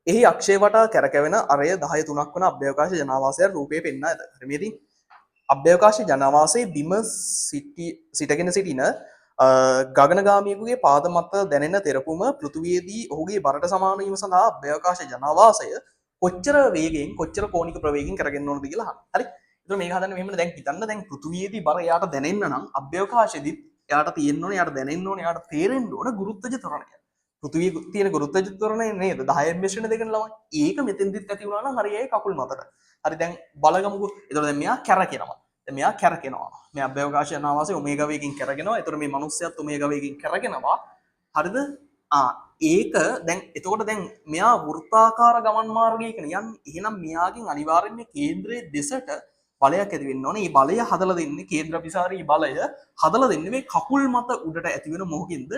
එහි අක්ෂය වටා කැරකෙන අරය 10.3ක් වන අභ්‍යවකාශ ජනාවාසය රූපයේ පෙන්වා ඇත. මෙහිදී අභ්‍යවකාශ ජනාවාසයේ බිම සිටගෙන සිටින ගගනගාමියෙකුගේ පාද මත දැනෙන තෙරපුම පෘථිවියේදී ඔහුගේ බරට සමාන වීම සඳහා අභ්‍යවකාශ ජනාවාසය කොච්චර වේගයෙන් කොච්චර කෝණික ප්‍රවේගයෙන් කරගෙන ඕනද කියලා අහනවා. හරි. ඒතර මේක හදන්න මෙහෙම දැන් හිතන්න දැන් පෘථිවියේදී බර එයාට දැනෙන්න නම් අභ්‍යවකාශයේදීත් එයාට තියෙන්න ඕනේ, එයාට දැනෙන්න ඕනේ, එයාට තේරෙන්න ඕන ගුරුත්වජ ත්වරණය. පෘථිවියේ තියෙන ගුරුත්වජ ත්වරණය නේද 10 මිශ්‍රණ දෙකෙන් ළමයි. ඒක මෙතෙන්දිත් ඇති වුණා නම් හරියයි කකුල් මතට. හරි දැන් බලගමුකෝ. ඒතර දැන් මෙයා කැරකෙනවා. දැන් මෙයා කැරකෙනවා. මේ අභ්‍යවකාශ යනාවාසයේ ඔමේගා වේගයෙන් කැරකෙනවා. ඒතර මේ මිනිස්සයත් ඔමේගා වේගයෙන් කැරකෙනවා. හරිද? ඒක දැන් එතකොට දැන් මෙයා වෘත්තාකාර ගමන් මාර්ගයක යන්නේ. එහෙනම් මෙයාගෙන් අනිවාර්යෙන්ම කේන්ද්‍රයේ දෙසට බලයක් ඇති වෙන්න ඕනේ. මේ බලය හදලා දෙන්නේ කේන්ද්‍රාභිසාරී බලය හදලා දෙන්නේ මේ කකුල් මත උඩට ඇති වෙන මොහොකින්ද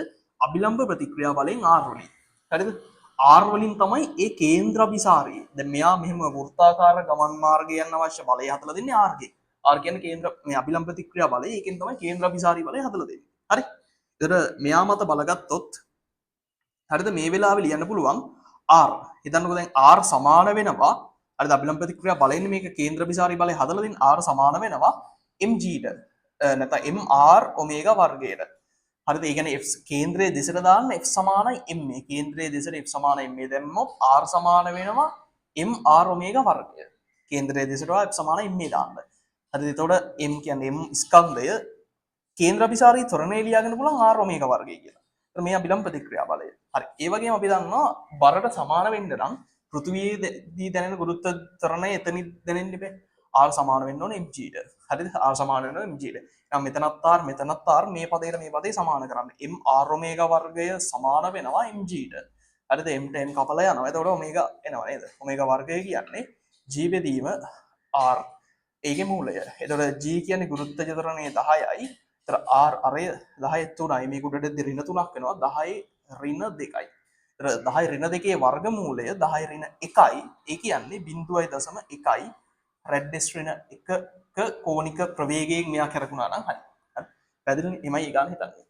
අභිලම්බ ප්‍රතික්‍රියා බලෙන් R වලින්. හරිද? R වලින් තමයි ඒ කේන්ද්‍රාභිසාරී. දැන් මෙයා මෙහෙම වෘත්තාකාර ගමන් මාර්ගයන් අවශ්‍ය බලය හදලා දෙන්නේ R ගේ. R කියන්නේ කේන්ද්‍ර මේ අභිලම්බ ප්‍රතික්‍රියා බලය. ඒකෙන් තමයි කේන්ද්‍රාභිසාරී බලය හදලා දෙන්නේ. හරි? ඒතර මෙයා මත බලගත්තොත් හරිද මේ වෙලාවේ ලියන්න පුළුවන් R. හිතන්නකෝ දැන් R සමාන වෙනවා හරිද අභිලම්බ ප්‍රතික්‍රියා බලයෙන් මේක කේන්ද්‍රාභිසාරී බලය හදලා දෙන R සමාන වෙනවා mg ට නැත්නම් mr ඔමේගා වර්ගයට. හරිද ඒ කියන්නේ f කේන්ද්‍රයේ දෙසට දාන්න f සමානයි m. කේන්ද්‍රයේ දෙසට f සමානයි m දැම්මොත් R සමාන වෙනවා mr ඔමේගා වර්ගය. කේන්ද්‍රයේ දෙසට f සමානයි m දාන්න. හරිද එතකොට m කියන්නේ m ස්කන්ධය කේන්ද්‍රාභිසාරී ත්වරණය ලියාගෙන පුළුවන් r ඔමේගා වර්ගය කියලා. මේ අභිලම්බ ප්‍රතික්‍රියා බලය. හරි. ඒ වගේම අපි දන්නවා බරට සමාන වෙන්න නම් පෘථිවියේදී දැනෙන ගුරුත්ව ත්වරණය එතනින් දැනෙන්න ඉබේ. R සමාන වෙන්න ඕනේ mg ට. හරිද? R සමාන වෙනවා mg ට. එහෙනම් මෙතනත් R මෙතනත් R මේ පදයට මේ පදේ සමාන කරන්න. mr ඔමේගා වර්ගය සමාන වෙනවා mg ට. හරිද? m ට m කපලා යනවා. එතකොට ඔමේගා එනවා නේද? ඔමේගා වර්ගය කියන්නේ g බෙදීම r ඒකේ මූලය. එතකොට g කියන්නේ ගුරුත්ව ත්වරණය 10යි. R අරය 10 3යි මේක උඩට ඍණ 3ක් වෙනවා 10 ඍණ 2යි. ඒතර 10 ඍණ 2 වර්ගමූලය 10 ඍණ 1යි. ඒ කියන්නේ 0.1යි රැඩ්ඩස් ඍණ 1ක කෝණික ප්‍රවේගයෙන් මෙයා කරකුණා නම් හරි. හරි. පැහැදිලිනේ? එමයි ඒ ගන්න හිතන්නේ.